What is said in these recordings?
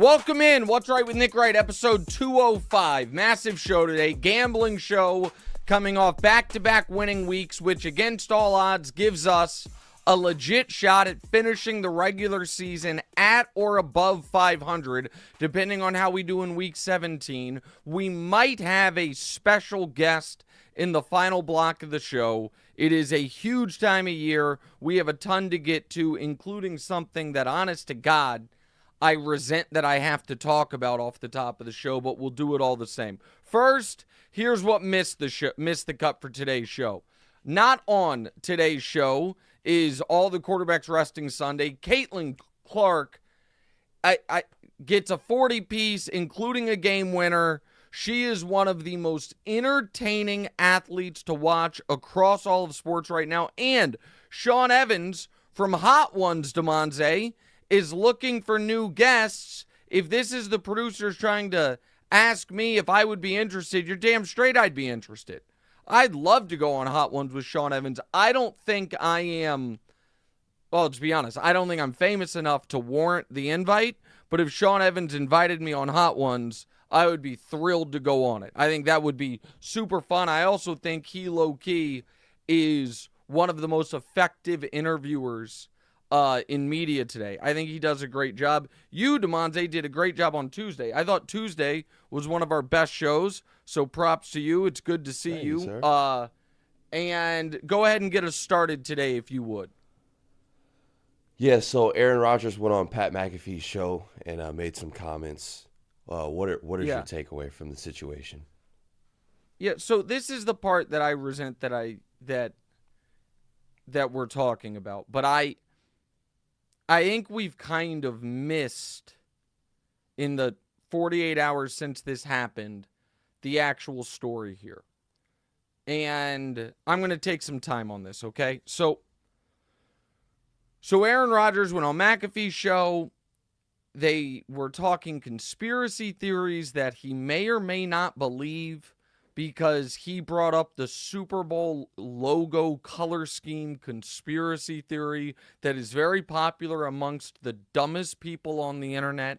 Welcome in. What's Right with Nick Wright, episode 205. Massive show today. Gambling show coming off back-to-back winning weeks, which against all odds gives us a legit shot at finishing the regular season at or above 500, depending on how we do in week 17. We might have a special guest in the final block of the show. It is a huge time of year. We have a ton to get to, including something that, honest to God, I resent that I have to talk about off the top of the show, but we'll do it all the same. First, here's what missed the cut for today's show. Not on today's show is all the quarterbacks resting Sunday. Caitlin Clark gets a 40-piece, including a game winner. She is one of the most entertaining athletes to watch across all of sports right now. And Sean Evans from Hot Ones, Damonza, is looking for new guests. If this is the producers trying to ask me if I would be interested, you're damn straight I'd be interested. I'd love to go on Hot Ones with Sean Evans. I don't think I am, well, to be honest, I don't think I'm famous enough to warrant the invite, but if Sean Evans invited me on Hot Ones, I would be thrilled to go on it. I think that would be super fun. I also think he low-key is one of the most effective interviewers in media today. I think he does a great job. You, Damonza, did a great job on Tuesday. I thought Tuesday was one of our best shows, so props to you. It's good to see you. Sir. And go ahead and get us started today, if you would. Yeah, so Aaron Rodgers went on Pat McAfee's show and made some comments. What is your takeaway from the situation? Yeah, so this is the part that I resent that we're talking about, but I think we've kind of missed, in the 48 hours since this happened, the actual story here. And I'm going to take some time on this, okay? So Aaron Rodgers went on McAfee's show. They were talking conspiracy theories that he may or may not believe, because he brought up the Super Bowl logo color scheme conspiracy theory that is very popular amongst the dumbest people on the internet.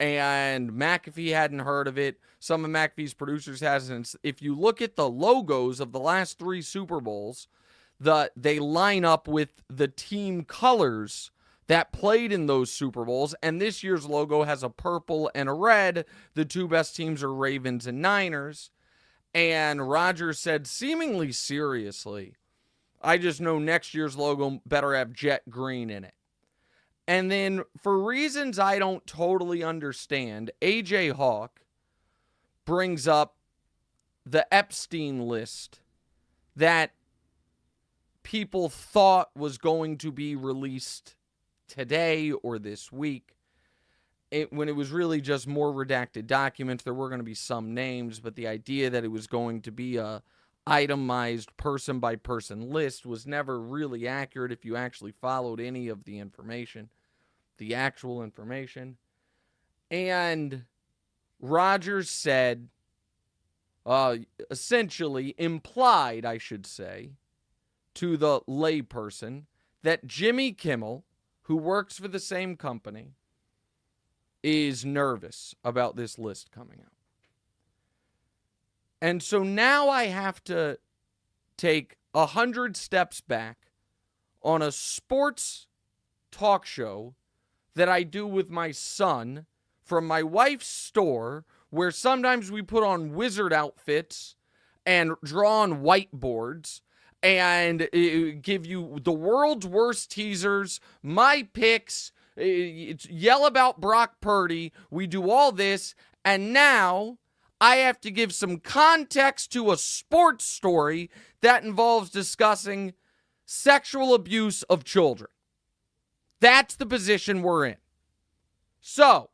And McAfee hadn't heard of it. Some of McAfee's producers hasn't. If you look at the logos of the last three Super Bowls, they line up with the team colors that played in those Super Bowls. And this year's logo has a purple and a red. The two best teams are Ravens and Niners. And Rodgers said, seemingly seriously, I just know next year's logo better have jet green in it. And then, for reasons I don't totally understand, AJ Hawk brings up the Epstein list that people thought was going to be released today or this week. When it was really just more redacted documents. There were going to be some names, but the idea that it was going to be a itemized person-by-person list was never really accurate if you actually followed any of the information, the actual information. And Rodgers said, essentially implied, I should say, to the layperson that Jimmy Kimmel, who works for the same company, is nervous about this list coming out. And so now I have to take 100 steps back on a sports talk show that I do with my son from my wife's store, where sometimes we put on wizard outfits and draw on whiteboards and give you the world's worst teasers, my picks. It's yell about Brock Purdy. We do all this, and now I have to give some context to a sports story that involves discussing sexual abuse of children. That's the position we're in. So,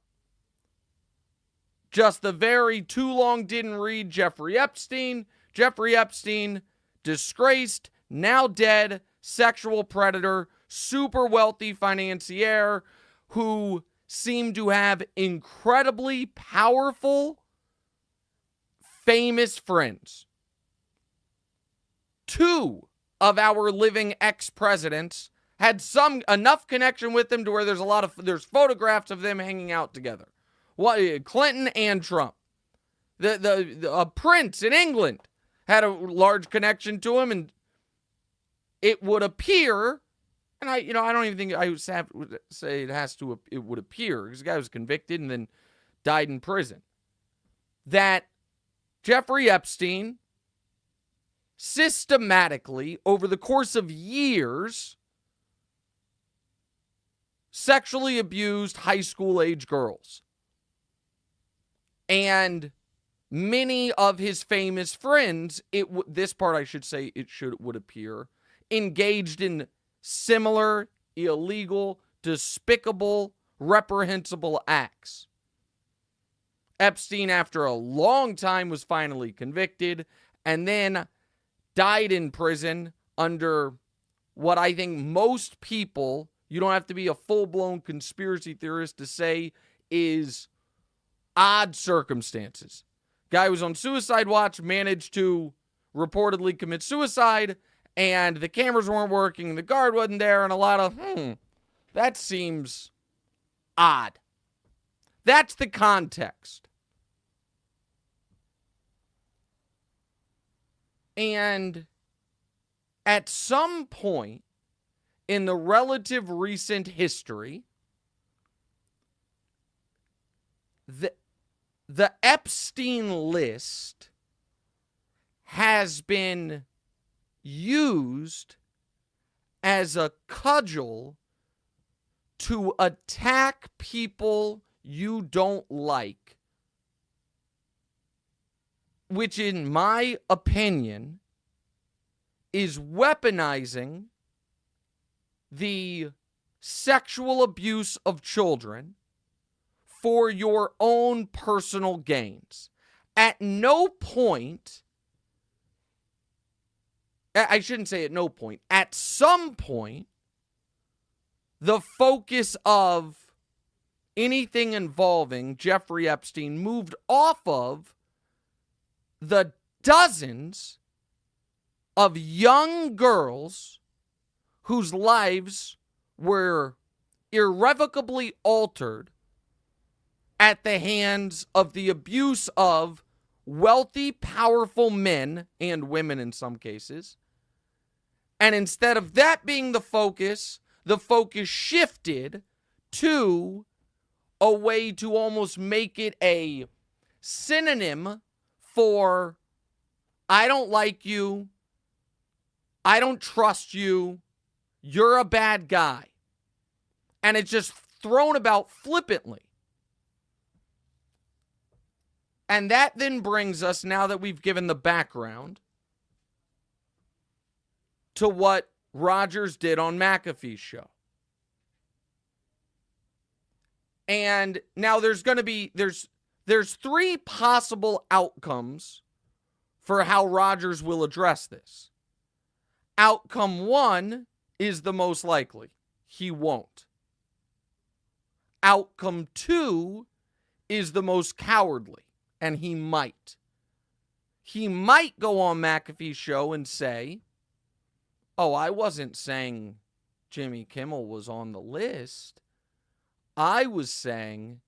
just the very too long didn't read Jeffrey Epstein. Jeffrey Epstein, disgraced, now dead, sexual predator, super wealthy financier who seemed to have incredibly powerful, famous friends. Two of our living ex-presidents had enough connection with them to where there's photographs of them hanging out together. Clinton and Trump. The prince in England had a large connection to him, and it would appear, and I don't even think I would say it would appear, because the guy was convicted and then died in prison, that Jeffrey Epstein systematically, over the course of years, sexually abused high school age girls. And many of his famous friends, this part I should say would appear, engaged in similar, illegal, despicable, reprehensible acts. Epstein, after a long time, was finally convicted and then died in prison under what I think most people, you don't have to be a full-blown conspiracy theorist to say, is odd circumstances. Guy was on suicide watch, managed to reportedly commit suicide, and the cameras weren't working, the guard wasn't there, and a lot of, that seems odd. That's the context. And at some point in the relative recent history, the Epstein list has been used as a cudgel to attack people you don't like, which in my opinion is weaponizing the sexual abuse of children for your own personal gains. At no point, I shouldn't say at no point, at some point, the focus of anything involving Jeffrey Epstein moved off of the dozens of young girls whose lives were irrevocably altered at the hands of the abuse of wealthy, powerful men and women in some cases. And instead of that being the focus shifted to a way to almost make it a synonym for, I don't like you, I don't trust you, you're a bad guy. And it's just thrown about flippantly. And that then brings us, now that we've given the background, to what Rodgers did on McAfee's show. And now there's going to be, there's three possible outcomes for how Rodgers will address this. Outcome one is the most likely. He won't. Outcome two is the most cowardly, and he might. He might go on McAfee's show and say, oh, I wasn't saying Jimmy Kimmel was on the list. I was saying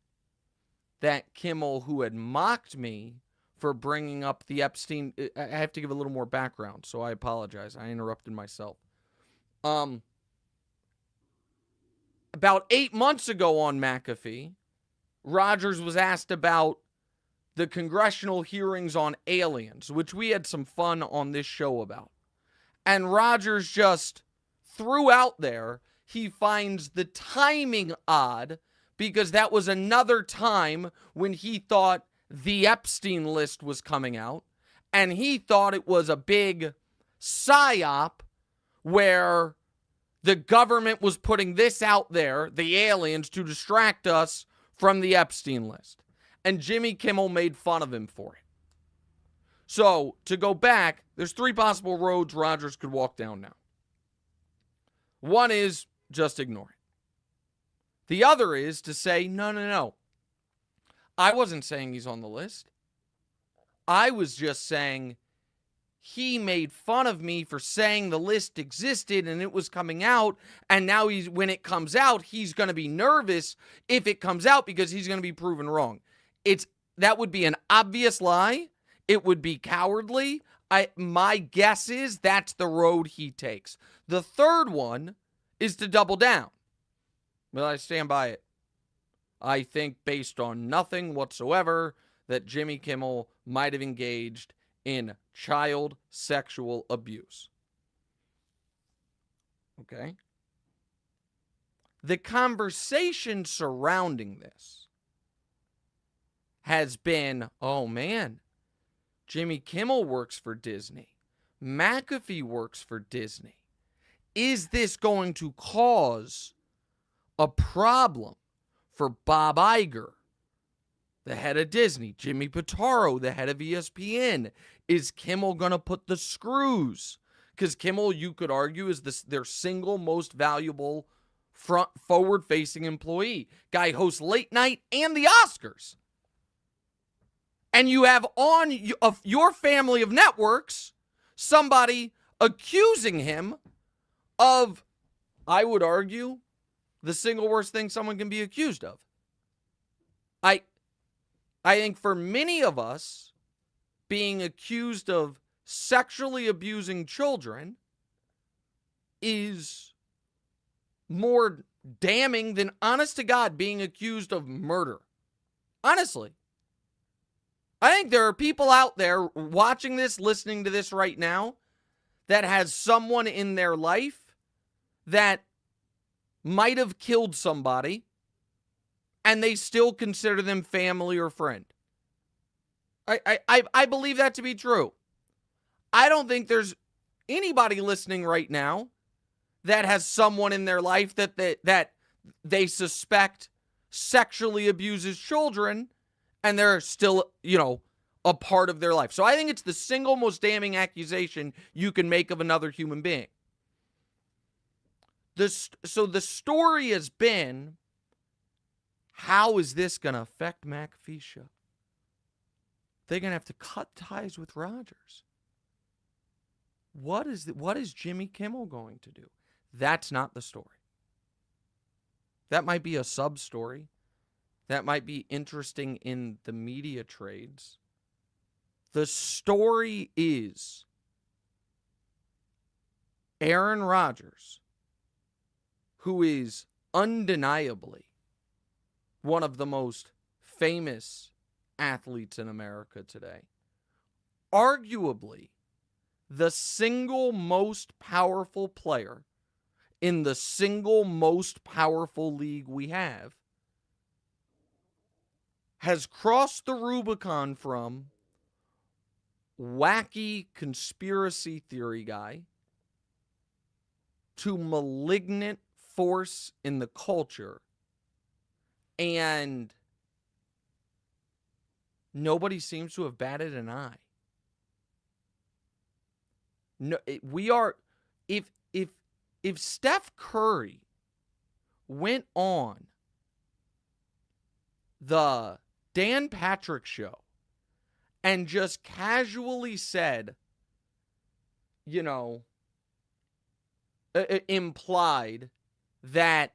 that Kimmel, who had mocked me for bringing up the Epstein, I have to give a little more background, so I apologize. I interrupted myself. About 8 months ago on McAfee, Rodgers was asked about the congressional hearings on aliens, which we had some fun on this show about. And Rodgers just threw out there, he finds the timing odd because that was another time when he thought the Epstein list was coming out, and he thought it was a big psyop where the government was putting this out there, the aliens, to distract us from the Epstein list. And Jimmy Kimmel made fun of him for it. So, to go back, there's three possible roads Rodgers could walk down now. One is just ignore it. The other is to say, no. I wasn't saying he's on the list. I was just saying he made fun of me for saying the list existed and it was coming out, and now when it comes out, he's going to be nervous if it comes out because he's going to be proven wrong. That would be an obvious lie. It would be cowardly. My guess is that's the road he takes. The third one is to double down. Well, I stand by it. I think based on nothing whatsoever that Jimmy Kimmel might have engaged in child sexual abuse. Okay? The conversation surrounding this has been, oh man, Jimmy Kimmel works for Disney. McAfee works for Disney. Is this going to cause a problem for Bob Iger, the head of Disney, Jimmy Pitaro, the head of ESPN? Is Kimmel going to put the screws? Because Kimmel, you could argue, is their single most valuable forward-facing employee. Guy hosts late night and the Oscars. And you have on your family of networks somebody accusing him of, I would argue, the single worst thing someone can be accused of. I think for many of us, being accused of sexually abusing children is more damning than, honest to God, being accused of murder. Honestly. I think there are people out there watching this, listening to this right now, that has someone in their life that might have killed somebody, and they still consider them family or friend. I believe that to be true. I don't think there's anybody listening right now that has someone in their life that they suspect sexually abuses children, and they're still, a part of their life. So I think it's the single most damning accusation you can make of another human being. So the story has been, how is this going to affect McAfee's show? They're going to have to cut ties with Rodgers. What is Jimmy Kimmel going to do? That's not the story. That might be a sub-story. That might be interesting in the media trades. The story is Aaron Rodgers, who is undeniably one of the most famous athletes in America today, arguably the single most powerful player in the single most powerful league we have, has crossed the Rubicon from wacky conspiracy theory guy to malignant force in the culture, and nobody seems to have batted an eye. No, we are. If Steph Curry went on the Dan Patrick show and just casually said, implied that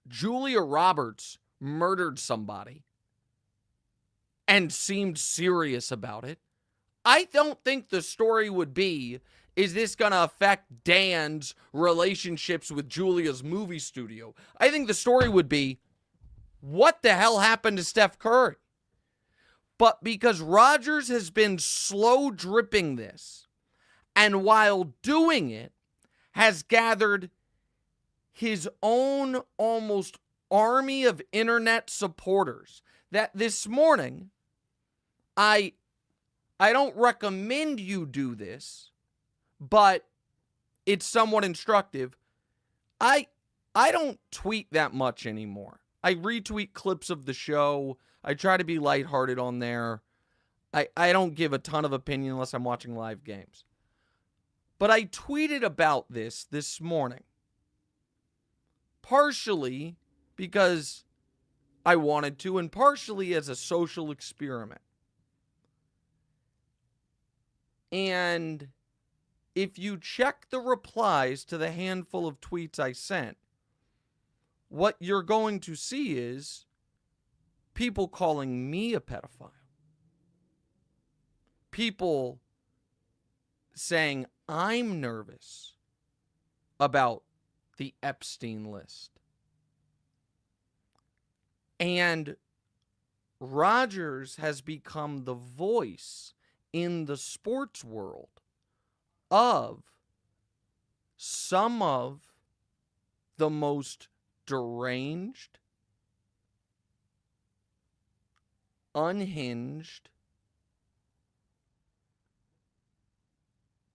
Julia Roberts murdered somebody and seemed serious about it, I don't think the story would be, is this going to affect Dan's relationships with Julia's movie studio? I think the story would be, what the hell happened to Steph Curry? But because Rodgers has been slow dripping this, and while doing it, has gathered his own almost army of internet supporters, that this morning, I don't recommend you do this, but it's somewhat instructive. I don't tweet that much anymore. I retweet clips of the show. I try to be lighthearted on there. I don't give a ton of opinion unless I'm watching live games. But I tweeted about this morning. Partially because I wanted to, and partially as a social experiment. And if you check the replies to the handful of tweets I sent, what you're going to see is people calling me a pedophile. People saying I'm nervous about the Epstein list. And Rodgers has become the voice in the sports world of some of the most deranged, unhinged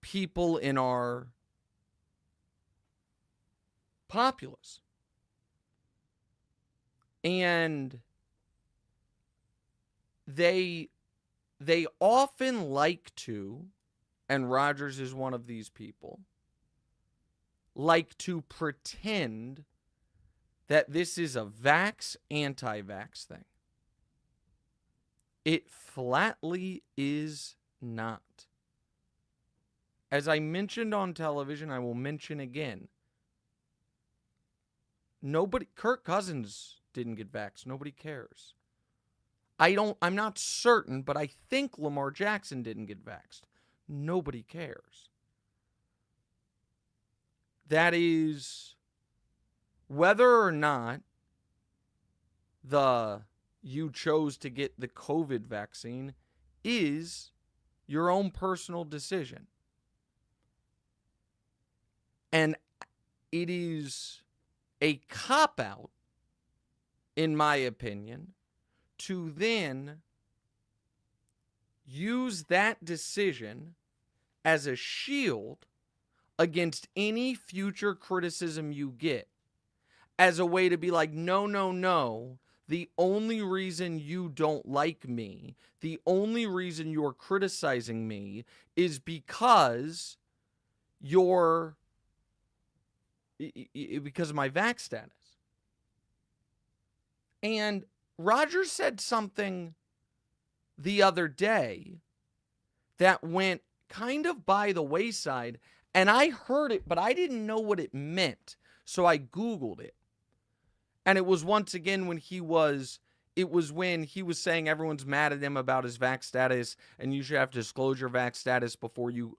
people in our populace. And they often like to, and Rodgers is one of these people, like to pretend that this is a vax, anti-vax thing. It flatly is not. As I mentioned on television, I will mention again. Kirk Cousins didn't get vaxxed. Nobody cares. I'm not certain, but I think Lamar Jackson didn't get vaxxed. Nobody cares. That is whether or not you chose to get the COVID vaccine is your own personal decision. And it is a cop-out, in my opinion, to then use that decision as a shield against any future criticism you get, as a way to be like, no, the only reason you don't like me, the only reason you're criticizing me is because because of my vax status. And Rodgers said something the other day that went kind of by the wayside, and I heard it, but I didn't know what it meant, so I Googled it. And it was once again when he was saying everyone's mad at him about his vax status, and you should have to disclose your vax status before you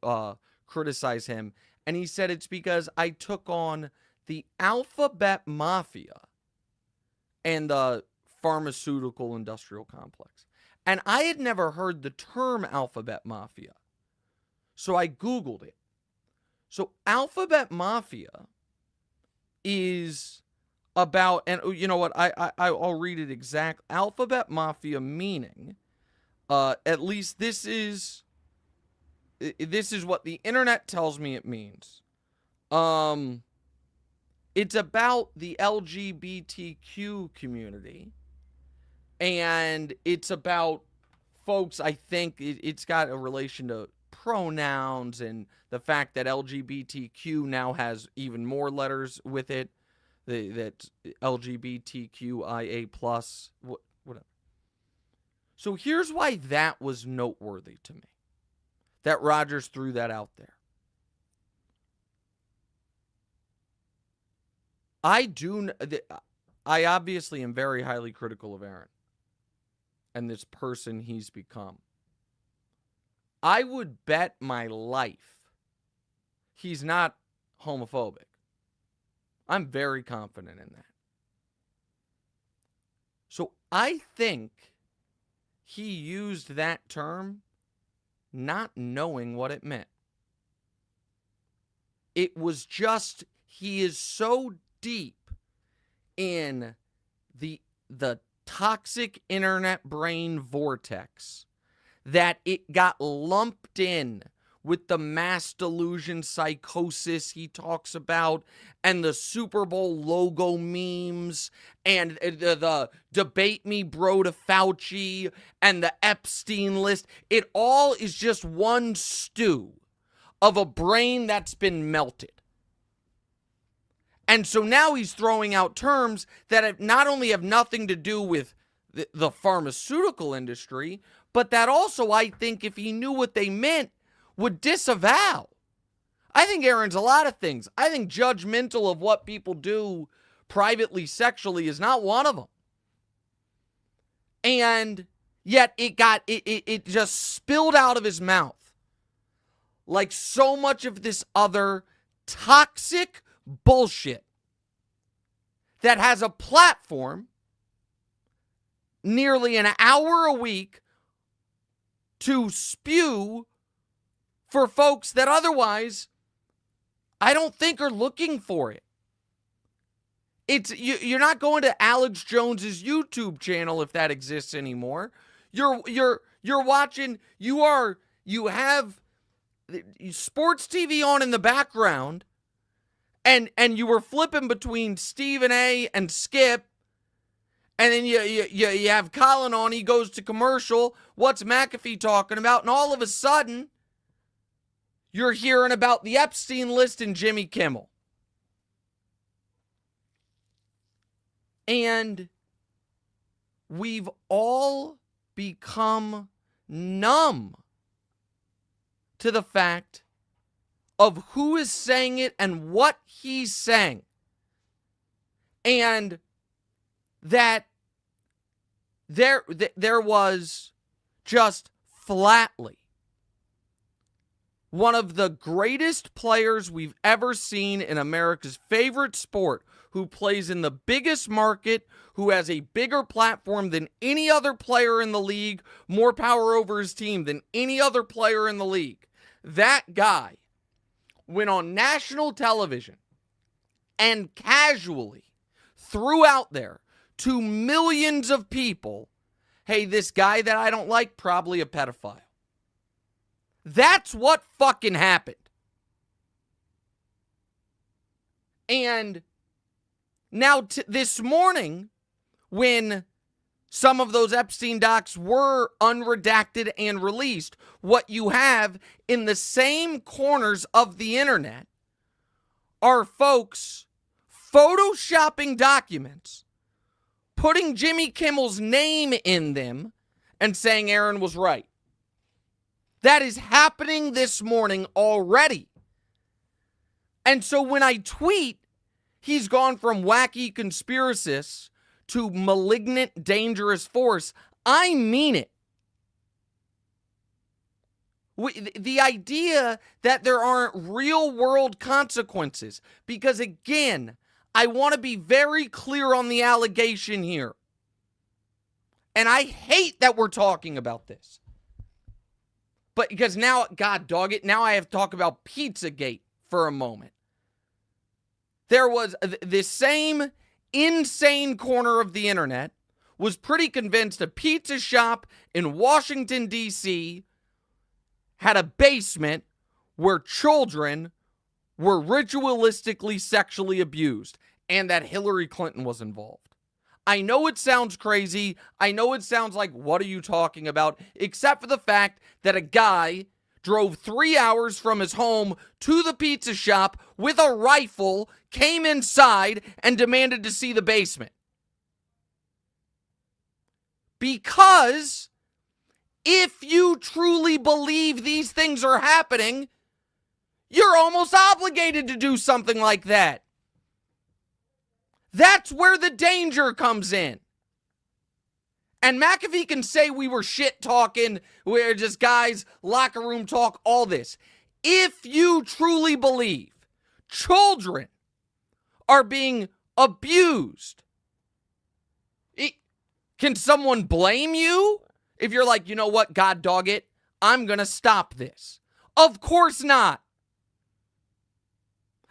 criticize him. And he said it's because I took on the alphabet mafia and the pharmaceutical industrial complex. And I had never heard the term alphabet mafia. So I Googled it. So alphabet mafia is about, and you know what, I'll read it exact. Alphabet mafia meaning, at least this is what the internet tells me it means. It's about the LGBTQ community. And it's about folks, I think it's got a relation to pronouns and the fact that LGBTQ now has even more letters with it. That LGBTQIA+, whatever. So here's why that was noteworthy to me. That Rodgers threw that out there. I obviously am very highly critical of Aaron and this person he's become. I would bet my life he's not homophobic. I'm very confident in that. So I think he used that term not knowing what it meant. It was just, he is so deep in the toxic internet brain vortex that it got lumped in with the mass delusion psychosis he talks about and the Super Bowl logo memes and the debate me bro to Fauci and the Epstein list. It all is just one stew of a brain that's been melted. And so now he's throwing out terms that not only have nothing to do with the pharmaceutical industry, but that also, I think, if he knew what they meant, would disavow. I think Aaron's a lot of things. I think judgmental of what people do privately sexually is not one of them. And yet it just spilled out of his mouth like so much of this other toxic bullshit that has a platform nearly an hour a week to spew for folks that otherwise I don't think are looking for it. You're not going to Alex Jones's YouTube channel if that exists anymore. You're watching, you have sports TV on in the background, and you were flipping between Stephen A and Skip, and then you have Colin on, he goes to commercial, what's McAfee talking about? And all of a sudden, you're hearing about the Epstein list and Jimmy Kimmel. And we've all become numb to the fact of who is saying it and what he's saying. And that there was just flatly one of the greatest players we've ever seen in America's favorite sport, who plays in the biggest market, who has a bigger platform than any other player in the league, more power over his team than any other player in the league. That guy went on national television and casually threw out there to millions of people, hey, this guy that I don't like, probably a pedophile. That's what fucking happened. And now this morning, when some of those Epstein docs were unredacted and released, what you have in the same corners of the internet are folks photoshopping documents, putting Jimmy Kimmel's name in them, and saying Aaron was right. That is happening this morning already. And so when I tweet, he's gone from wacky conspiracist to malignant, dangerous force, I mean it. The idea that there aren't real-world consequences, because again, I want to be very clear on the allegation here. And I hate that we're talking about this. But because now, God dog it, now I have to talk about Pizzagate for a moment. There was this same insane corner of the internet was pretty convinced a pizza shop in Washington, D.C. had a basement where children were ritualistically sexually abused and that Hillary Clinton was involved. I know it sounds crazy. I know it sounds like, what are you talking about? Except for the fact that a guy drove 3 hours from his home to the pizza shop with a rifle, came inside, and demanded to see the basement. Because if you truly believe these things are happening, you're almost obligated to do something like that. That's where the danger comes in. And McAfee can say we were shit talking, we're just guys, locker room talk, all this. If you truly believe children are being abused, can someone blame you? If you're like, you know what, God dog it, I'm going to stop this. Of course not.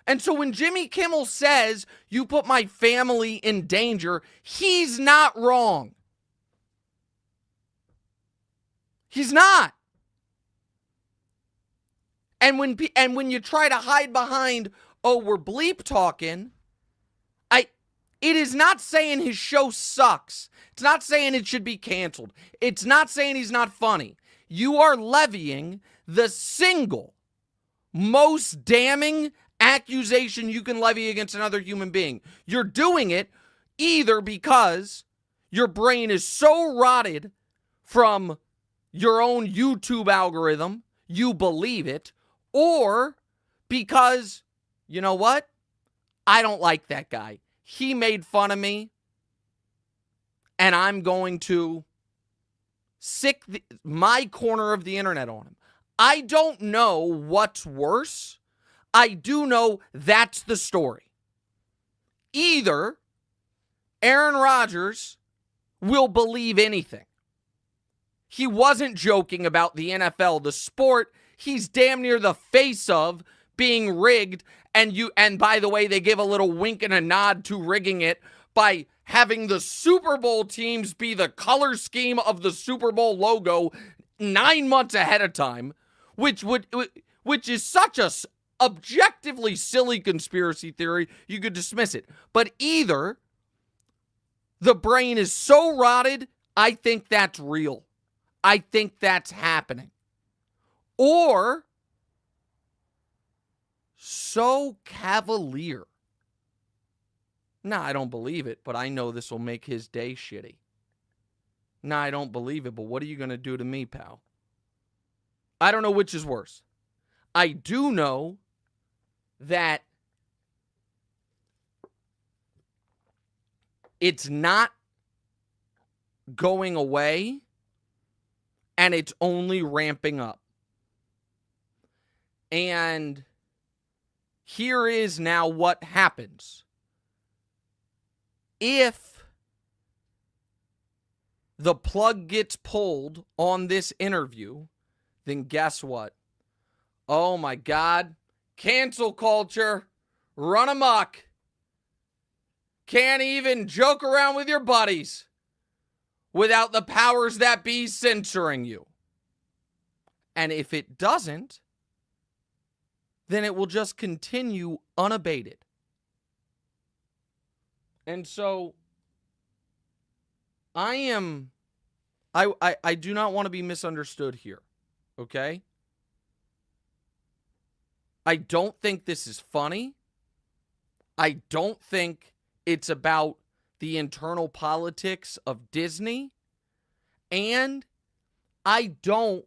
And so when Jimmy Kimmel says, you put my family in danger, he's not wrong. He's not. And when you try to hide behind, oh, we're bleep talking, it is not saying his show sucks. It's not saying it should be canceled. It's not saying he's not funny. You are levying the single most damning accusation you can levy against another human being. You're doing it either because your brain is so rotted from your own YouTube algorithm, you believe it, or because, you know what? I don't like that guy. He made fun of me, and I'm going to sick my corner of the internet on him. I don't know what's worse. I do know that's the story. Either Aaron Rodgers will believe anything. He wasn't joking about the NFL, the sport he's damn near the face of being rigged. And by the way, they give a little wink and a nod to rigging it by having the Super Bowl teams be the color scheme of the Super Bowl logo 9 months ahead of time, which is such a objectively silly conspiracy theory, you could dismiss it. But either the brain is so rotted, I think that's real. I think that's happening. Or so cavalier. Nah, I don't believe it, but I know this will make his day shitty. Nah, I don't believe it, but what are you going to do to me, pal? I don't know which is worse. I do know that it's not going away, and it's only ramping up. And here is now what happens. If the plug gets pulled on this interview, then guess what? Oh my God. Cancel culture. Run amok. Can't even joke around with your buddies without the powers that be censoring you. And if it doesn't, then it will just continue unabated. And so I do not want to be misunderstood here, okay? I don't think this is funny. I don't think it's about the internal politics of Disney. And I don't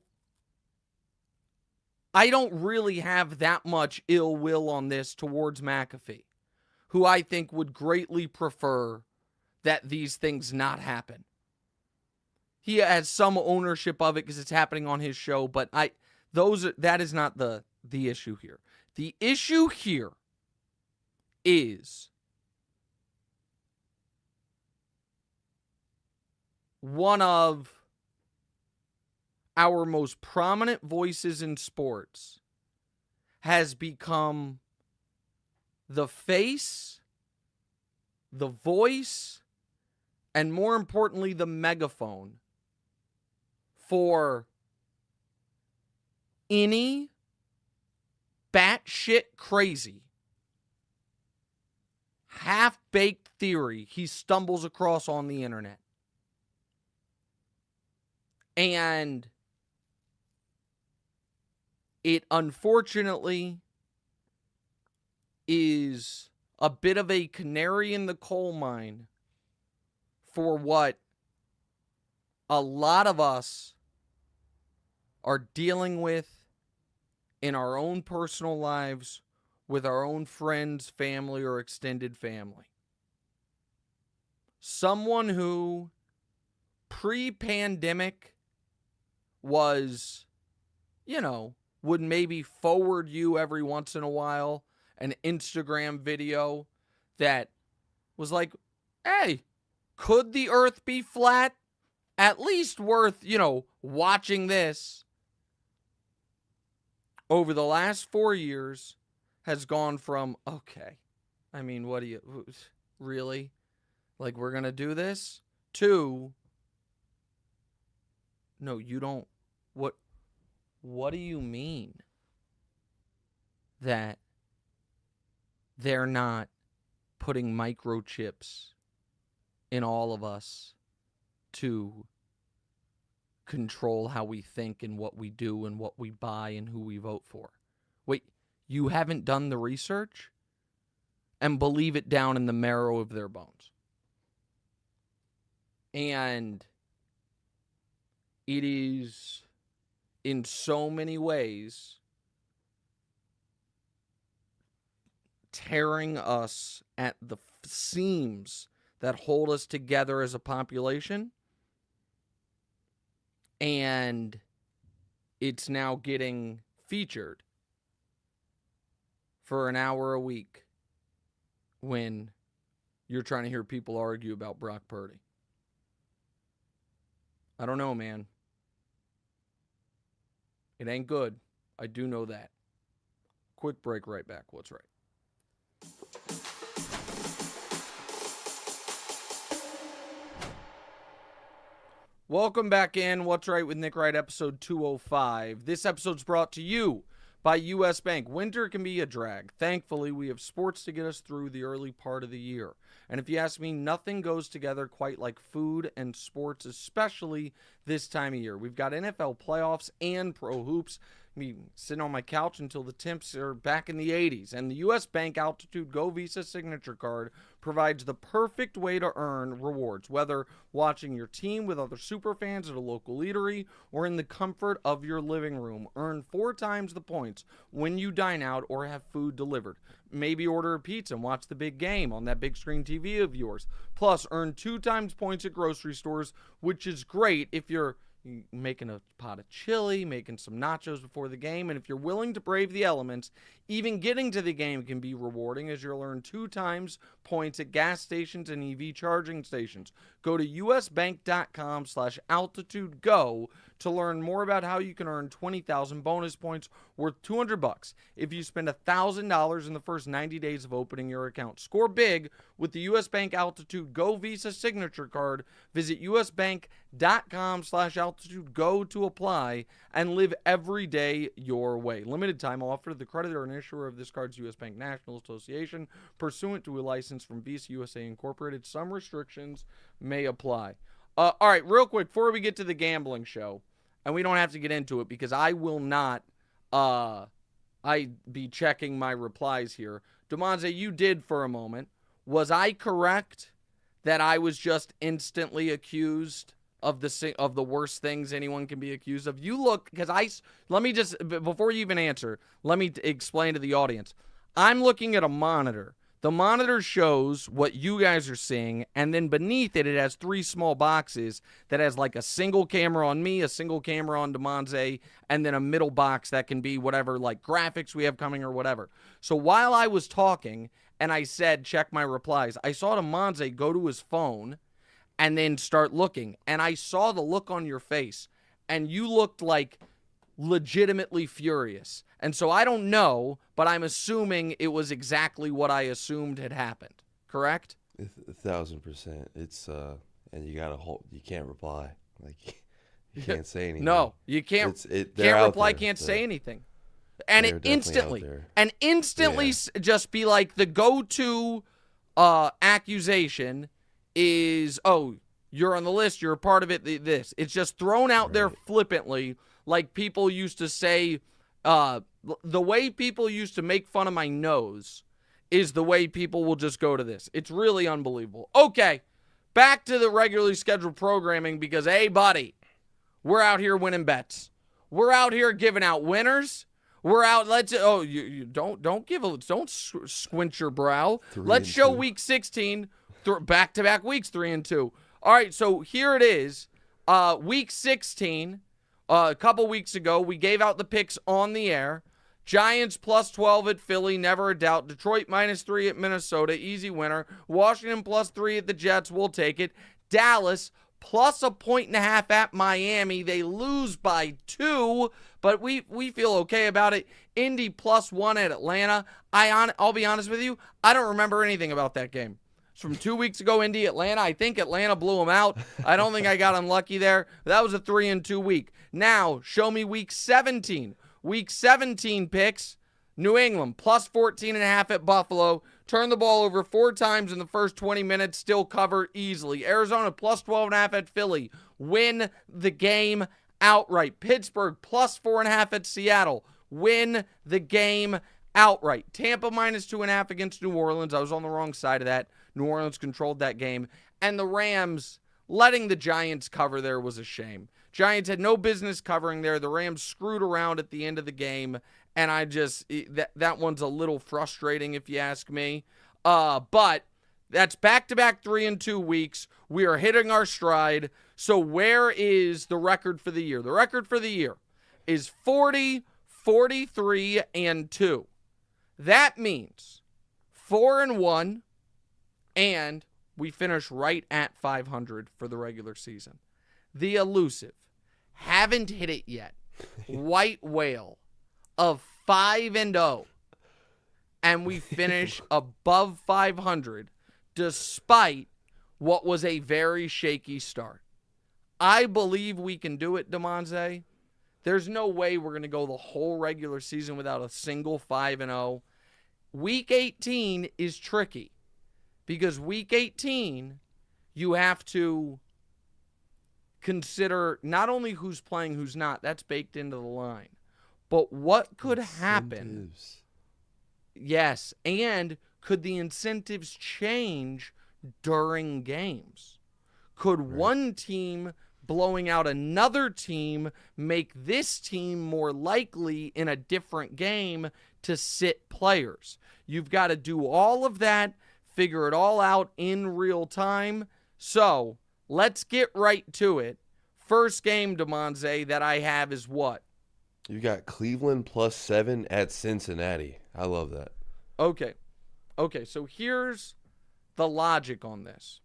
really have that much ill will on this towards McAfee, who I think would greatly prefer that these things not happen. He has some ownership of it because it's happening on his show, but that is not the issue here. The issue here is one of our most prominent voices in sports has become the face, the voice, and more importantly, the megaphone for any batshit crazy, half-baked theory he stumbles across on the internet. And it unfortunately is a bit of a canary in the coal mine for what a lot of us are dealing with in our own personal lives with our own friends, family, or extended family. Someone who pre-pandemic was, would maybe forward you every once in a while an Instagram video that was like, hey, could the earth be flat? At least worth, watching this. Over the last 4 years has gone from, okay, I mean, what do you, really? Like, we're going to do this? To, no, you don't, what do you mean that they're not putting microchips in all of us to control how we think and what we do and what we buy and who we vote for? Wait, you haven't done the research? And believe it down in the marrow of their bones. And it is in so many ways tearing us at the seams that hold us together as a population. And it's now getting featured for an hour a week when you're trying to hear people argue about Brock Purdy. I don't know, man. It ain't good. I do know that. Quick break, right back. What's right? Welcome back in. What's Right with Nick Wright, episode 205. This episode's brought to you by U.S. Bank. Winter can be a drag. Thankfully, we have sports to get us through the early part of the year. And if you ask me, nothing goes together quite like food and sports, especially this time of year. We've got NFL playoffs and pro hoops. Me sitting on my couch until the temps are back in the 80s. And the U.S. Bank Altitude Go Visa Signature Card provides the perfect way to earn rewards, whether watching your team with other superfans at a local eatery or in the comfort of your living room. Earn 4 times the points when you dine out or have food delivered. Maybe order a pizza and watch the big game on that big screen TV of yours. Plus, earn 2 times points at grocery stores, which is great if you're making a pot of chili, making some nachos before the game, and if you're willing to brave the elements, even getting to the game can be rewarding as you'll earn 2 times points at gas stations and EV charging stations. Go to usbank.com/altitudego to learn more about how you can earn 20,000 bonus points worth $200 if you spend $1,000 in the first 90 days of opening your account. Score big with the U.S. Bank Altitude Go Visa Signature Card. Visit usbank.com/altitudego to apply and live every day your way. Limited time offer to the creditor and issuer of this card's U.S. Bank National Association pursuant to a license from Visa USA Incorporated. Some restrictions may apply. All right, real quick, before we get to the gambling show, and we don't have to get into it because I will not be checking my replies here. Damonza, you did for a moment. Was I correct that I was just instantly accused of the worst things anyone can be accused of? You look, because let me just, before you even answer, let me explain to the audience. I'm looking at a monitor. The monitor shows what you guys are seeing, and then beneath it, it has 3 small boxes that has like a single camera on me, a single camera on Damonza, and then a middle box that can be whatever, like graphics we have coming or whatever. So while I was talking and I said, check my replies, I saw Damonza go to his phone and then start looking, and I saw the look on your face, and you looked like legitimately furious. And so I don't know, but I'm assuming it was exactly what I assumed had happened. Correct? 1,000%. It's and you can't reply. Like you can't say anything. No, you can't. Can't reply. Can't say anything. And it instantly just be like the go-to accusation is, oh, you're on the list, you're a part of it. This. It's just thrown out there flippantly, like people used to say. The way people used to make fun of my nose is the way people will just go to this. It's really unbelievable. Okay, back to the regularly scheduled programming because, hey, buddy, we're out here winning bets. We're out here giving out winners. We're out. Don't squint your brow. Let's show week 16 back-to-back weeks 3-2. All right, so here it is. Week 16. A couple weeks ago, we gave out the picks on the air. Giants plus 12 at Philly, never a doubt. Detroit minus 3 at Minnesota, easy winner. Washington plus 3 at the Jets, we'll take it. Dallas plus 1.5 at Miami. They lose by 2, but we feel okay about it. Indy plus 1 at Atlanta. I'll be honest with you, I don't remember anything about that game. It's from 2 weeks ago, Indy, Atlanta. I think Atlanta blew them out. I don't think I got unlucky there. That was a 3-2 week. Now, show me week 17. Week 17 picks. New England, plus 14.5 at Buffalo. Turn the ball over 4 times in the first 20 minutes. Still cover easily. Arizona, plus 12.5 at Philly. Win the game outright. Pittsburgh, plus 4.5 at Seattle. Win the game outright. Tampa, minus 2.5 against New Orleans. I was on the wrong side of that. New Orleans controlled that game. And the Rams, letting the Giants cover there was a shame. Giants had no business covering there. The Rams screwed around at the end of the game, and that one's a little frustrating if you ask me. But that's back-to-back 3-2 weeks. We are hitting our stride. So where is the record for the year? The record for the year is 40, 43, and 2. That means 4-1, and we finish right at 500 for the regular season. The elusive, haven't hit it yet, white whale of 5-0, and we finish above 500 despite what was a very shaky start. I believe we can do it, Damonza. There's no way we're going to go the whole regular season without a single 5-0. Week 18 is tricky because Week 18, you have to consider not only who's playing, who's not. That's baked into the line. But what could happen? Yes, and could the incentives change during games? Could one team blowing out another team make this team more likely in a different game to sit players? You've got to do all of that, figure it all out in real time. So let's get right to it. First game, Damonza, that I have is what? You got Cleveland +7 at Cincinnati. I love that. Okay, so here's the logic on this.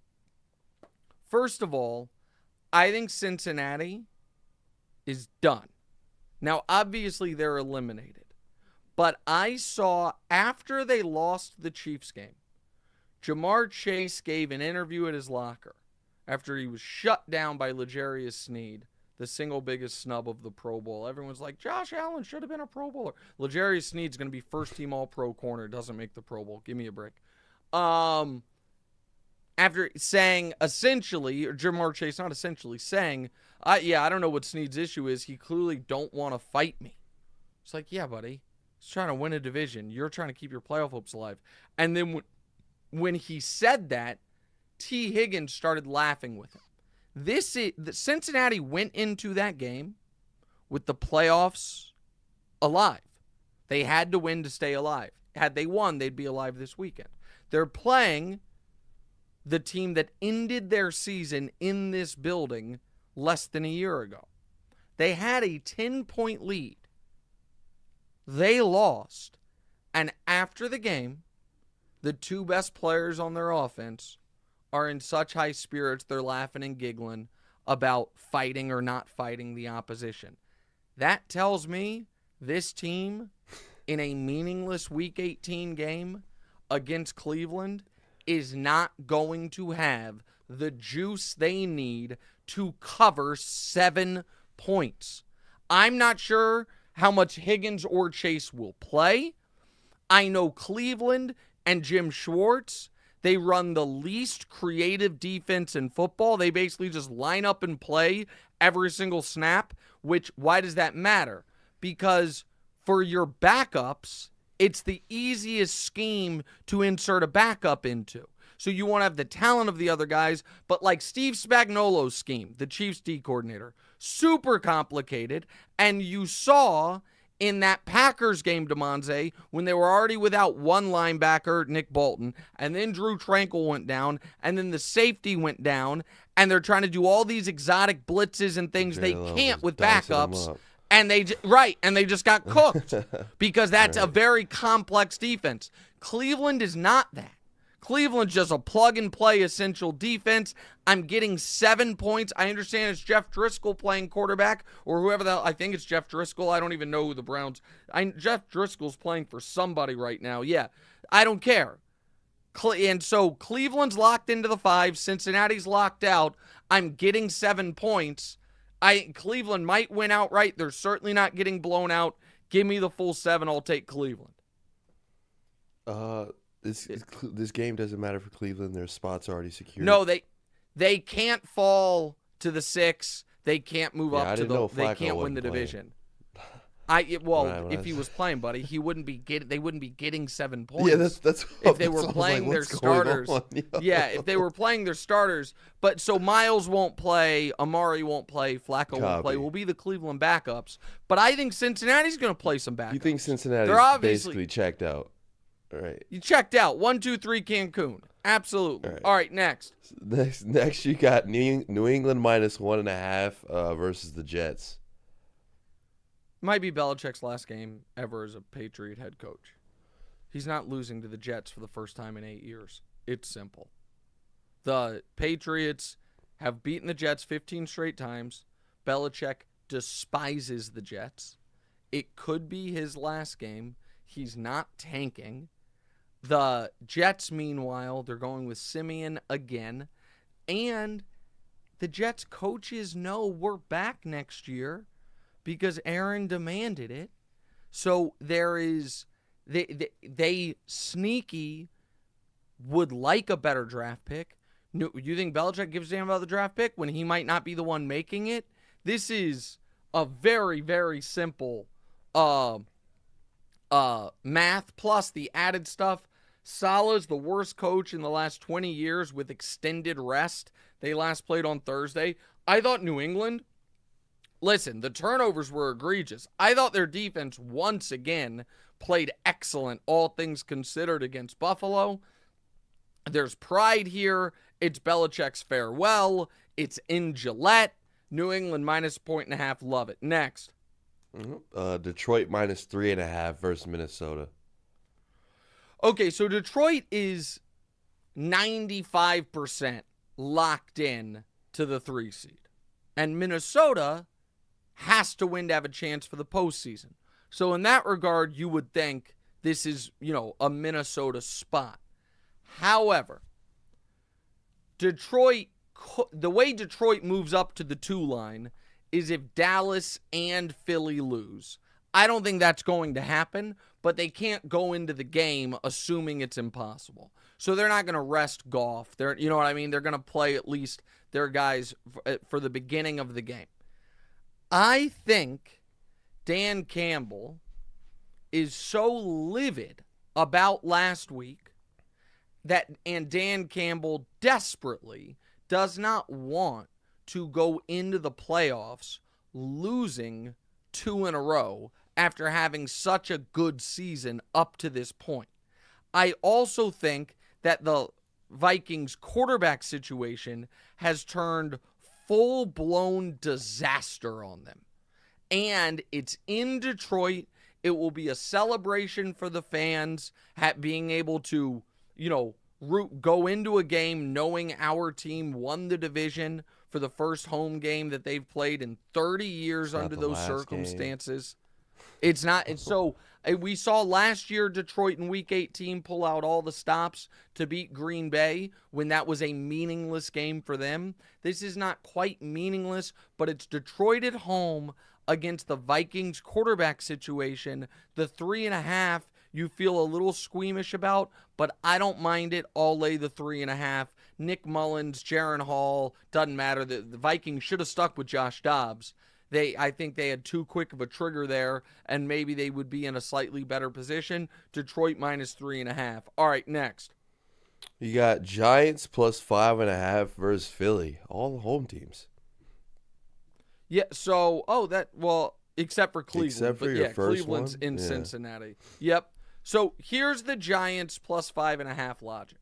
First of all, I think Cincinnati is done. Now, obviously, they're eliminated. But I saw after they lost the Chiefs game, Jamar Chase gave an interview at his locker after he was shut down by L'Jarius Sneed, the single biggest snub of the Pro Bowl. Everyone's like, Josh Allen should have been a Pro Bowler. L'Jarius Sneed's going to be first-team All-Pro corner. Doesn't make the Pro Bowl. Give me a break. After saying essentially, or Jamar Chase not essentially, saying, I don't know what Sneed's issue is. He clearly don't want to fight me. It's like, yeah, buddy. He's trying to win a division. You're trying to keep your playoff hopes alive. And then when he said that, T. Higgins started laughing with him. Cincinnati went into that game with the playoffs alive. They had to win to stay alive. Had they won, they'd be alive this weekend. They're playing the team that ended their season in this building less than a year ago. They had a 10-point lead. They lost. And after the game, the two best players on their offense are in such high spirits, they're laughing and giggling about fighting or not fighting the opposition. That tells me this team in a meaningless Week 18 game against Cleveland is not going to have the juice they need to cover 7 points. I'm not sure how much Higgins or Chase will play. I know Cleveland and Jim Schwartz, they run the least creative defense in football. They basically just line up and play every single snap, which, why does that matter? Because for your backups, it's the easiest scheme to insert a backup into. So you want to have the talent of the other guys, but like Steve Spagnuolo's scheme, the Chiefs D coordinator, super complicated. And you saw in that Packers game, Damonza, when they were already without one linebacker, Nick Bolton, and then Drew Tranquil went down, and then the safety went down, and they're trying to do all these exotic blitzes and things they can't with backups. And they just got cooked because that's a very complex defense. Cleveland is not that. Cleveland's just a plug-and-play essential defense. I'm getting 7 points. I understand it's Jeff Driscoll playing quarterback, or whoever the hell. I think it's Jeff Driscoll. I don't even know who the Browns. Jeff Driscoll's playing for somebody right now. Yeah, I don't care. And so Cleveland's locked into the 5. Cincinnati's locked out. I'm getting 7 points. Cleveland might win outright. They're certainly not getting blown out. Give me the full 7. I'll take Cleveland. This game doesn't matter for Cleveland. Their spots already secured. No, they can't fall to the 6. They can't move up to the. They can't win the division. If he was playing, buddy, they wouldn't be getting 7 points. Yeah, that's if they were playing their starters. Yeah, if they were playing their starters. But so Miles won't play, Amari won't play, Flacco won't play. Will be the Cleveland backups. But I think Cincinnati's going to play some backups. You think Cincinnati's basically checked out? All right. You checked out. 1, 2, 3 Cancun. Absolutely. All right, next. Next you got New England -1.5 versus the Jets. Might be Belichick's last game ever as a Patriot head coach. He's not losing to the Jets for the first time in 8 years. It's simple. The Patriots have beaten the Jets 15 straight times. Belichick despises the Jets. It could be his last game. He's not tanking. The Jets, meanwhile, they're going with Simeon again. And the Jets coaches know we're back next year because Aaron demanded it. So there is, they sneaky would like a better draft pick. You think Belichick gives a damn about the draft pick when he might not be the one making it? This is a very, very simple math plus the added stuff. Salah's the worst coach in the last 20 years with extended rest. They last played on Thursday. I thought New England, listen, the turnovers were egregious. I thought their defense once again played excellent, all things considered, against Buffalo. There's pride here. It's Belichick's farewell. It's in Gillette. New England -1.5. Love it. Next. Detroit -3.5 versus Minnesota. Okay, so Detroit is 95% locked in to the 3 seed. And Minnesota has to win to have a chance for the postseason. So in that regard, you would think this is, a Minnesota spot. However, Detroit, the way Detroit moves up to the 2 line is if Dallas and Philly lose. I don't think that's going to happen, but they can't go into the game assuming it's impossible. So they're not going to rest Goff. You know what I mean? They're going to play at least their guys for the beginning of the game. I think Dan Campbell is so livid about last week and Dan Campbell desperately does not want to go into the playoffs losing 2 in a row after having such a good season up to this point. I also think that the Vikings quarterback situation has turned full-blown disaster on them. And it's in Detroit. It will be a celebration for the fans being able to, go into a game knowing our team won the division for the first home game that they've played in 30 years under those circumstances. It's not. And so we saw last year Detroit in Week 18 pull out all the stops to beat Green Bay when that was a meaningless game for them. This is not quite meaningless, but it's Detroit at home against the Vikings quarterback situation. The 3.5 you feel a little squeamish about, but I don't mind it. I'll lay the 3.5. Nick Mullins, Jaron Hall, doesn't matter. The Vikings should have stuck with Josh Dobbs. I think they had too quick of a trigger there, and maybe they would be in a slightly better position. Detroit -3.5. All right, next. You got Giants +5.5 versus Philly. All the home teams. Yeah, so, except for Cleveland. Except for your first Cleveland's one? in Cincinnati. Yep. So here's the Giants +5.5 logic.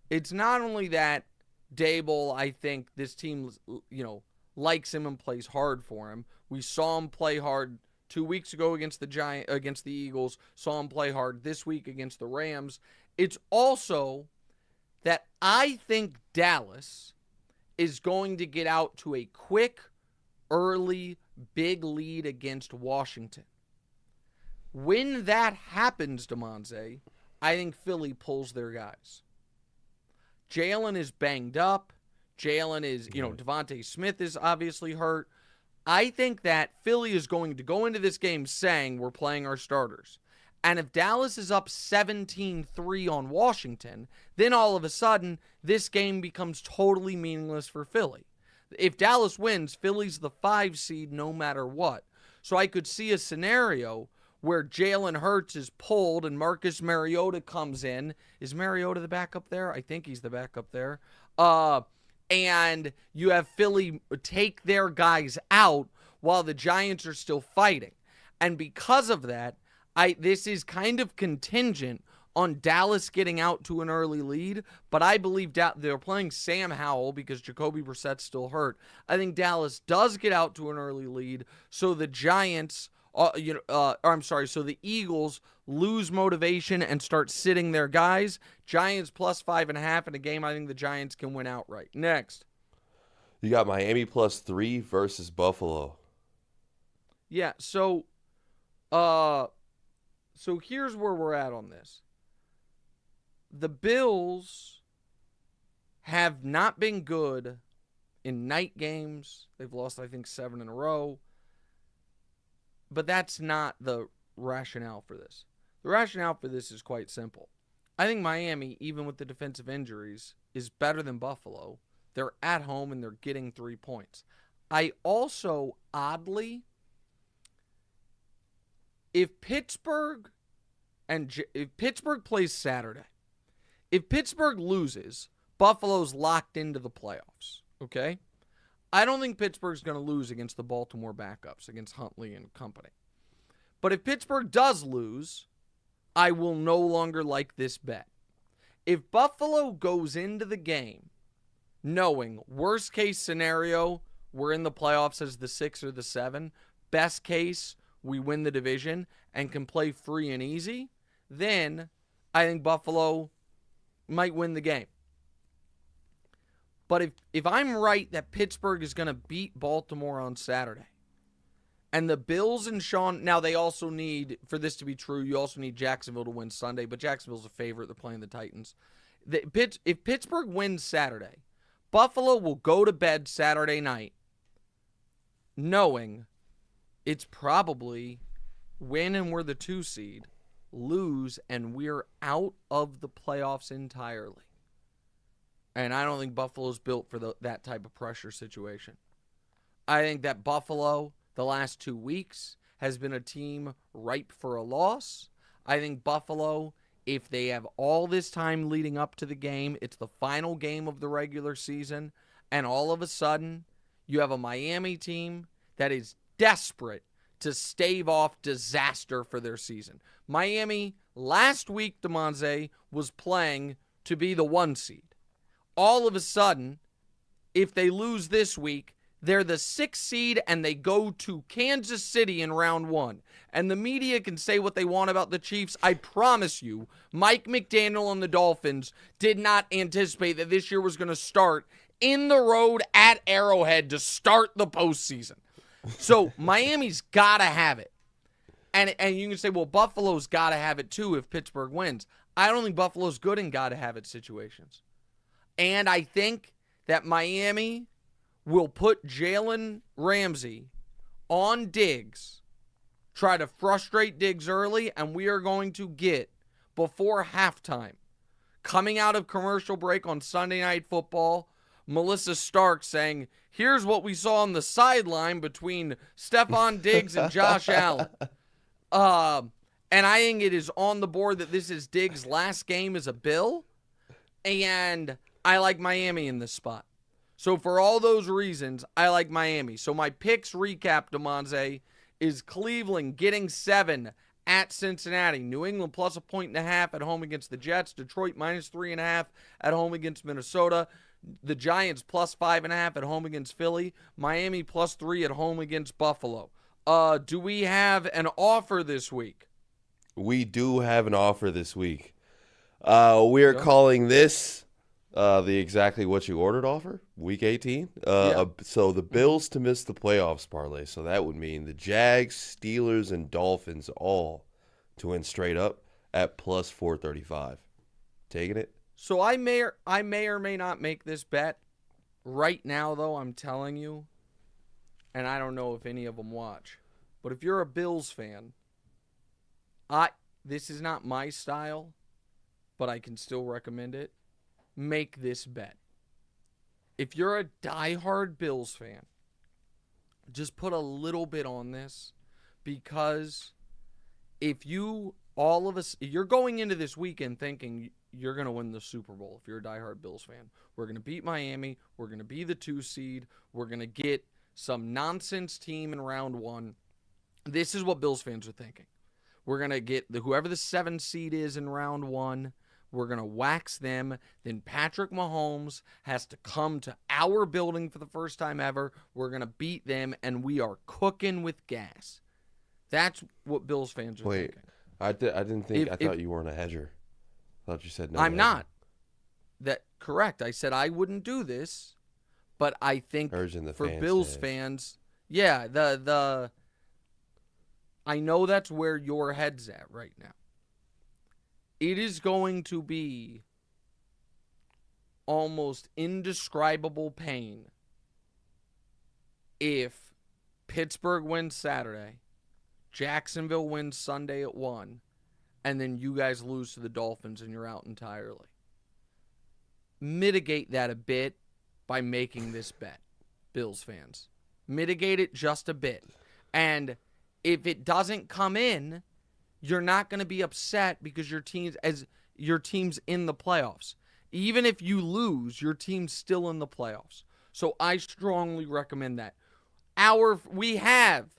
It's not only that Dable, I think this team, likes him and plays hard for him. We saw him play hard 2 weeks ago against the Eagles. Saw him play hard this week against the Rams. It's also that I think Dallas is going to get out to a quick, early, big lead against Washington. When that happens, Damonza, I think Philly pulls their guys. Jalen is banged up. Jalen is, Devontae Smith is obviously hurt. I think that Philly is going to go into this game saying we're playing our starters. And if Dallas is up 17-3 on Washington, then all of a sudden, this game becomes totally meaningless for Philly. If Dallas wins, Philly's the 5 seed no matter what. So I could see a scenario where Jalen Hurts is pulled and Marcus Mariota comes in. Is Mariota the backup there? I think he's the backup there. And you have Philly take their guys out while the Giants are still fighting. And because of that, this is kind of contingent on Dallas getting out to an early lead, but I believe they're playing Sam Howell because Jacoby Brissett's still hurt. I think Dallas does get out to an early lead, so the Giants, so the Eagles lose motivation and start sitting their guys. Giants plus 5.5 in a game. I think the Giants can win outright. Next. You got Miami plus 3 versus Buffalo. Yeah, so here's where we're at on this. The Bills have not been good in night games. They've lost, I think, 7 in a row. But that's not the rationale for this. The rationale for this is quite simple. I think Miami, even with the defensive injuries, is better than Buffalo. They're at home and they're getting 3 points. I also, oddly, if Pittsburgh plays Saturday, if Pittsburgh loses, Buffalo's locked into the playoffs, okay? I don't think Pittsburgh's going to lose against the Baltimore backups, against Huntley and company. But if Pittsburgh does lose, I will no longer like this bet. If Buffalo goes into the game knowing worst case scenario, we're in the playoffs as the 6 or the 7, best case, we win the division and can play free and easy, then I think Buffalo might win the game. But if I'm right that Pittsburgh is going to beat Baltimore on Saturday, and the Bills and Sean, now they also need, for this to be true, you also need Jacksonville to win Sunday, but Jacksonville's a favorite. They're playing the Titans. If Pittsburgh wins Saturday, Buffalo will go to bed Saturday night knowing it's probably win and we're the 2 seed, lose, and we're out of the playoffs entirely. And I don't think Buffalo's built for that type of pressure situation. I think that Buffalo, the last 2 weeks, has been a team ripe for a loss. I think Buffalo, if they have all this time leading up to the game, it's the final game of the regular season, and all of a sudden, you have a Miami team that is desperate to stave off disaster for their season. Miami, last week, Damonza, was playing to be the 1 seed. All of a sudden, if they lose this week, they're the 6th seed and they go to Kansas City in round 1. And the media can say what they want about the Chiefs. I promise you, Mike McDaniel and the Dolphins did not anticipate that this year was going to start in the road at Arrowhead to start the postseason. So Miami's got to have it. And you can say, well, Buffalo's got to have it too if Pittsburgh wins. I don't think Buffalo's good in got to have it situations. And I think that Miami will put Jalen Ramsey on Diggs, try to frustrate Diggs early, and we are going to get, before halftime, coming out of commercial break on Sunday Night Football, Melissa Stark saying, here's what we saw on the sideline between Stephon Diggs and Josh Allen. And I think it is on the board that this is Diggs' last game as a Bill, and I like Miami in this spot. So for all those reasons, I like Miami. So my picks recap, Damonza, is Cleveland getting 7 at Cincinnati. New England plus 1.5 at home against the Jets. Detroit minus 3.5 at home against Minnesota. The Giants plus 5.5 at home against Philly. Miami plus 3 at home against Buffalo. Do we have an offer this week? We do have an offer this week. We are calling this the exactly what you ordered offer, week 18. So the Bills to miss the playoffs parlay. So that would mean the Jags, Steelers, and Dolphins all to win straight up at plus 435. Taking it? So I may or may not make this bet. Right now, though, I'm telling you, and I don't know if any of them watch, but if you're a Bills fan, this is not my style, but I can still recommend it. Make this bet. If you're a diehard Bills fan, just put a little bit on this because if you all of us, you're going into this weekend thinking you're going to win the Super Bowl if you're a diehard Bills fan. We're going to beat Miami. We're going to be the 2 seed. We're going to get some nonsense team in round 1. This is what Bills fans are thinking. We're going to get whoever the 7 seed is in round 1. We're going to wax them. Then Patrick Mahomes has to come to our building for the first time ever. We're going to beat them, and we are cooking with gas. That's what Bills fans are thinking. I didn't think. I thought you weren't a hedger. I thought you said no. I'm not. Correct. I said I wouldn't do this, but I think for Bills fans, yeah, I know that's where your head's at right now. It is going to be almost indescribable pain if Pittsburgh wins Saturday, Jacksonville wins Sunday at 1, and then you guys lose to the Dolphins and you're out entirely. Mitigate that a bit by making this bet, Bills fans. Mitigate it just a bit. And if it doesn't come in, you're not going to be upset because your team's in the playoffs. Even if you lose, your team's still in the playoffs. So I strongly recommend that. We have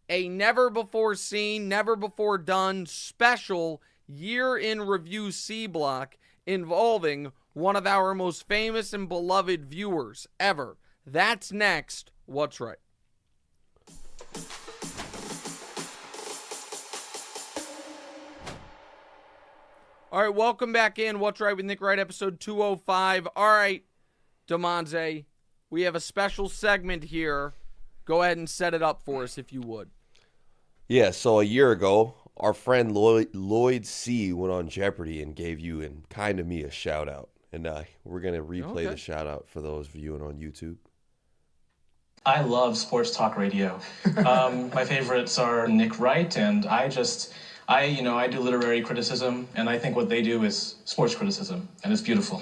a never before seen, never before done special year in review C block involving one of our most famous and beloved viewers ever. That's next. What's right? All right, welcome back in. What's Right with Nick Wright, episode 205. All right, Damonza, we have a special segment here. Go ahead and set it up for us, if you would. Yeah, so a year ago, our friend Lloyd C. went on Jeopardy and gave you and kind of me a shout-out. And we're going to replay the shout-out for those viewing on YouTube. I love sports talk radio. My favorites are Nick Wright, and I do literary criticism, and I think what they do is sports criticism, and it's beautiful.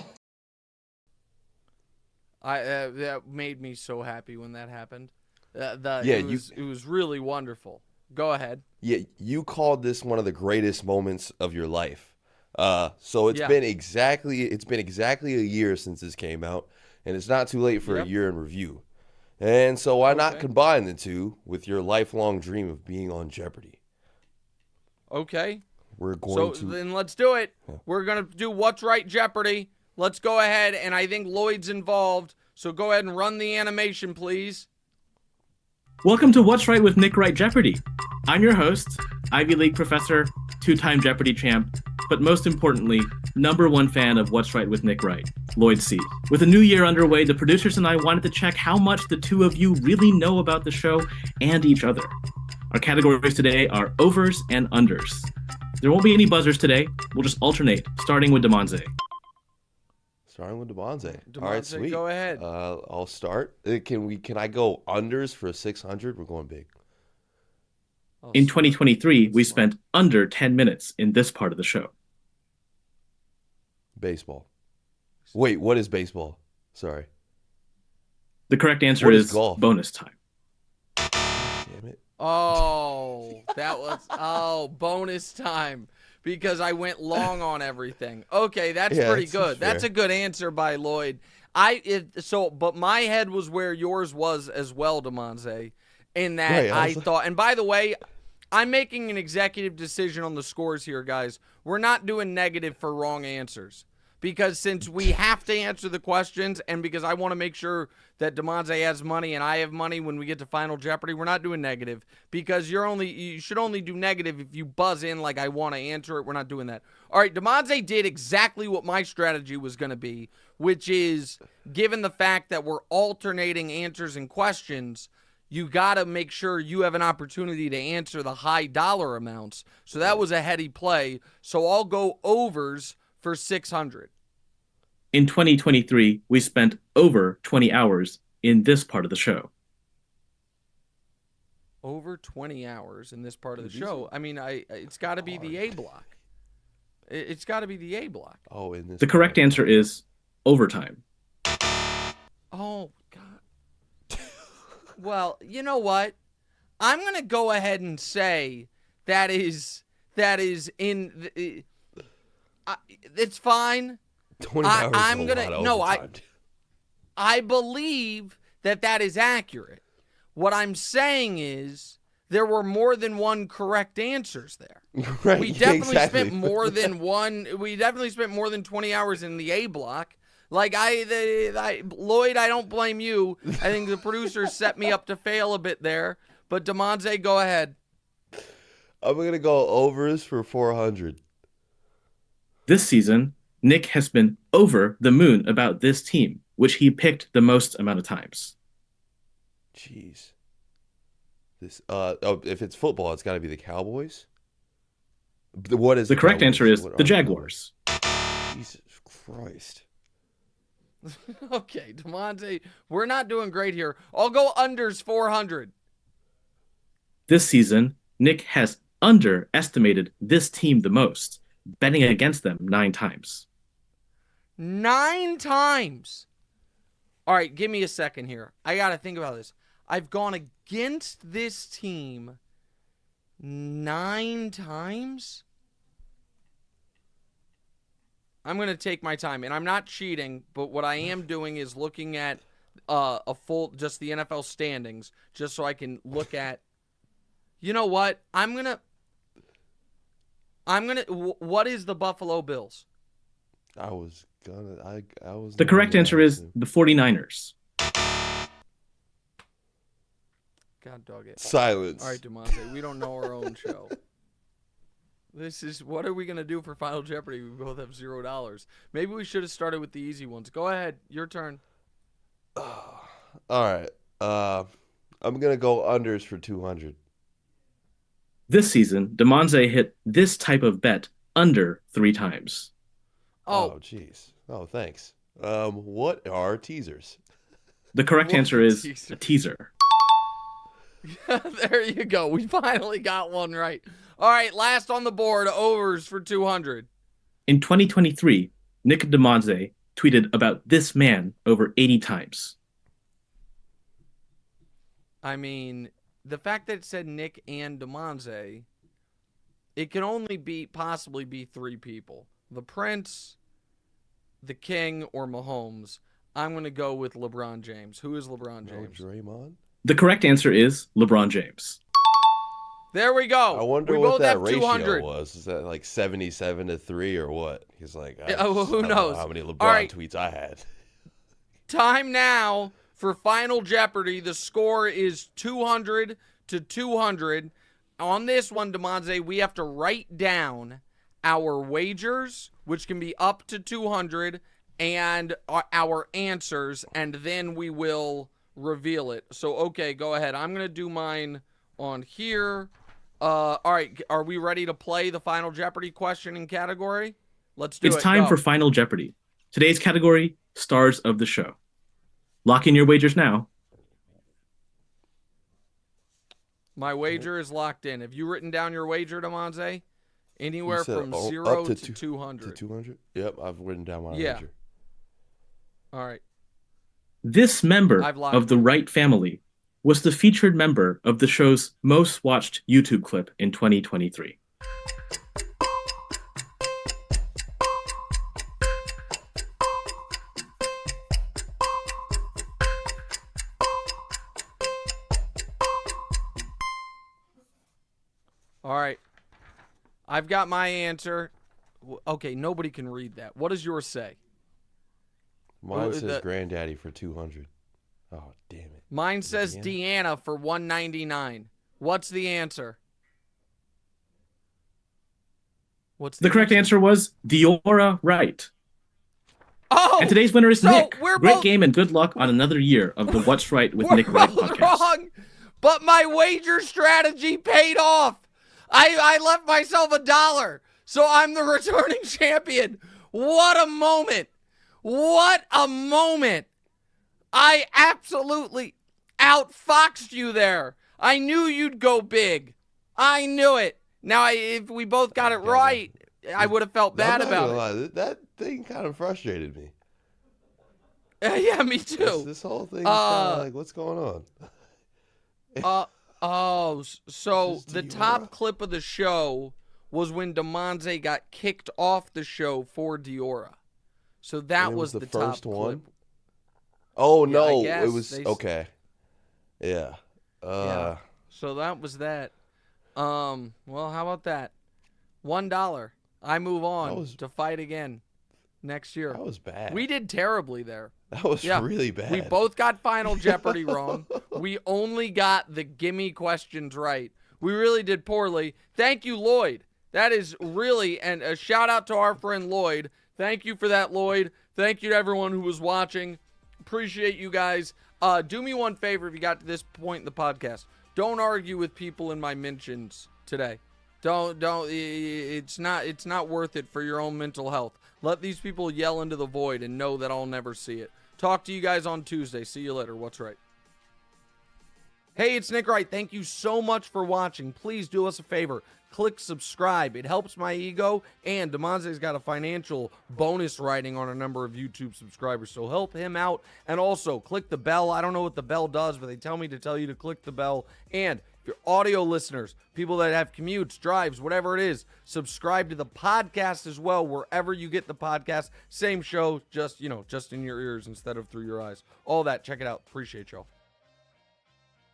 That made me so happy when that happened. It was really wonderful. Go ahead. Yeah, you called this one of the greatest moments of your life. So it's been exactly a year since this came out, and it's not too late for a year in review. And so why not combine the two with your lifelong dream of being on Jeopardy? Okay. Then let's do it. We're going to do What's Right Jeopardy. Let's go ahead, and I think Lloyd's involved, so go ahead and run the animation, please. Welcome to What's Right with Nick Wright Jeopardy. I'm your host, Ivy League professor, 2-time Jeopardy champ, but most importantly, #1 fan of What's Right with Nick Wright, Lloyd C. With a new year underway, the producers and I wanted to check how much the two of you really know about the show and each other. Our categories today are overs and unders. There won't be any buzzers today. We'll just alternate, starting with Damonza. Starting with Damonza. All right, sweet. Go ahead. I'll start. Can I go unders for 600? We're going big. In 2023, we spent under 10 minutes in this part of the show. Baseball. Wait, what is baseball? Sorry. The correct answer is golf. Bonus time. Damn it. Oh, bonus time. Because I went long on everything. Okay, that's pretty good. That's a good answer by Lloyd. But my head was where yours was as well, Damonza. In that I thought, and by the way, I'm making an executive decision on the scores here, guys. We're not doing negative for wrong answers. Because since we have to answer the questions, and because I want to make sure that Damonza has money and I have money when we get to Final Jeopardy, we're not doing negative. Because you should only do negative if you buzz in like I want to answer it. We're not doing that. All right, Damonza did exactly what my strategy was going to be, which is, given the fact that we're alternating answers and questions, you got to make sure you have an opportunity to answer the high dollar amounts. So that was a heady play. So I'll go overs for 600. In 2023, we spent over 20 hours in this part of the show. Over 20 hours in this part of the show. I mean, it's got to be the A block. It's got to be the A block. Oh, in this. The correct answer is overtime. Oh, God. Well, you know what? I'm going to go ahead and say that is in it's fine. 20 hours I'm is a gonna lot of no, overtime. I believe that is accurate. What I'm saying is there were more than one correct answers there. Right, We definitely exactly. spent more than one. We definitely spent more than 20 hours in the A block. Like Lloyd, I don't blame you. I think the producers set me up to fail a bit there. But Damonza, go ahead. I'm going to go overs for 400. This season, Nick has been over the moon about this team, which he picked the most amount of times. Jeez. This if it's football, it's got to be the Cowboys. What is The correct Cowboys? answer is What the are Jaguars. Jesus Christ. Okay, Damonza, we're not doing great here. I'll go unders 400. This season, Nick has underestimated this team the most, betting against them 9 times. 9 times. All right, give me a second here. I got to think about this. I've gone against this team 9 times? I'm going to take my time, and I'm not cheating, but what I am doing is looking at just the NFL standings, just so I can look at, you know what? What is the Buffalo Bills? I was The correct answer is the 49ers. God dog it. silence. All right, Damonza, we don't know our own show. What are we going to do for Final Jeopardy? We both have $0. Maybe we should have started with the easy ones. Go ahead. Your turn. All right. I'm going to go unders for 200. This season, Damonza hit this type of bet under 3 times. Oh, Jeez. Oh, thanks. What are teasers? The correct What answer is teaser? a teaser. there you go. We finally got one right. All right, last on the board, overs for 200. In 2023, Nick Damonza tweeted about this man over 80 times. I mean, the fact that it said Nick and Damonza, it can only possibly be 3 people. The Prince, the King, or Mahomes. I'm going to go with LeBron James. Who is LeBron James? No Draymond? The correct answer is LeBron James. There we go. I wonder we what both that have ratio 200. was. Is that like 77-3 or what? He's like, I who don't knows? know how many LeBron All right. tweets I had. Time now for Final Jeopardy. The score is 200 to 200. On this one, Damonza, we have to write down our wagers, which can be up to 200, and our answers, and then we will reveal it. So, okay, go ahead. I'm going to do mine on here. All right, are we ready to play the Final Jeopardy question and category? Let's do it. It's time Go. for Final Jeopardy. Today's category, stars of the show. Lock in your wagers now. My wager is locked in. Have you written down your wager, Damonza? Anywhere You said from up 0 to to 200. To 200? Yep, I've written down my Yeah. wager. All right. This member I've locked of the in. Wright family was the featured member of the show's most watched YouTube clip in 2023. All right. I've got my answer. Okay, nobody can read that. What does yours say? Mine says the- Granddaddy for 200. Oh, damn it. Mine says Deanna? Deanna for 199. What's the answer? What's The correct answer was Diora Wright. Oh! And today's winner is so Nick. we're Great both- game and good luck on another year of the What's Right with We're Nick Wright both podcast. wrong, but my wager strategy paid off. I left myself $1, so I'm the returning champion. What a moment. What a moment. I absolutely outfoxed you there. I knew you'd go big. I knew it. Now, if we both got it right, I would have felt bad I'm not about gonna it. lie, that thing kind of frustrated me. Yeah, me too. This whole thing is kind of like, what's going on? Oh, so This is the Diora? top clip of the show was when Damonza got kicked off the show for Diora. So that And it was the the first top one. clip. Oh Yeah, no, I guess it was they- okay. Yeah. Yeah. So that was that. Well, how about that? $1. I move on That was- to fight again next year. That was bad. We did terribly there. That was Yeah. really bad. We both got Final Jeopardy wrong. We only got the gimme questions right. We really did poorly. Thank you, Lloyd. That is really, and a shout out to our friend Lloyd. Thank you for that, Lloyd. Thank you to everyone who was watching. Appreciate you guys. Do me one favor if you got to this point in the podcast. Don't argue with people in my mentions today. Don't. It's not worth it for your own mental health. Let these people yell into the void and know that I'll never see it. Talk to you guys on Tuesday. See you later. What's right? Hey, it's Nick Wright. Thank you so much for watching. Please do us a favor. Click subscribe. It helps my ego, and Damonza's got a financial bonus writing on a number of YouTube subscribers, so help him out. And also, click the bell. I don't know what the bell does, but they tell me to tell you to click the bell. And if you're audio listeners, people that have commutes, drives, whatever it is, subscribe to the podcast as well, wherever you get the podcast. Same show, just in your ears instead of through your eyes. All that. Check it out. Appreciate y'all.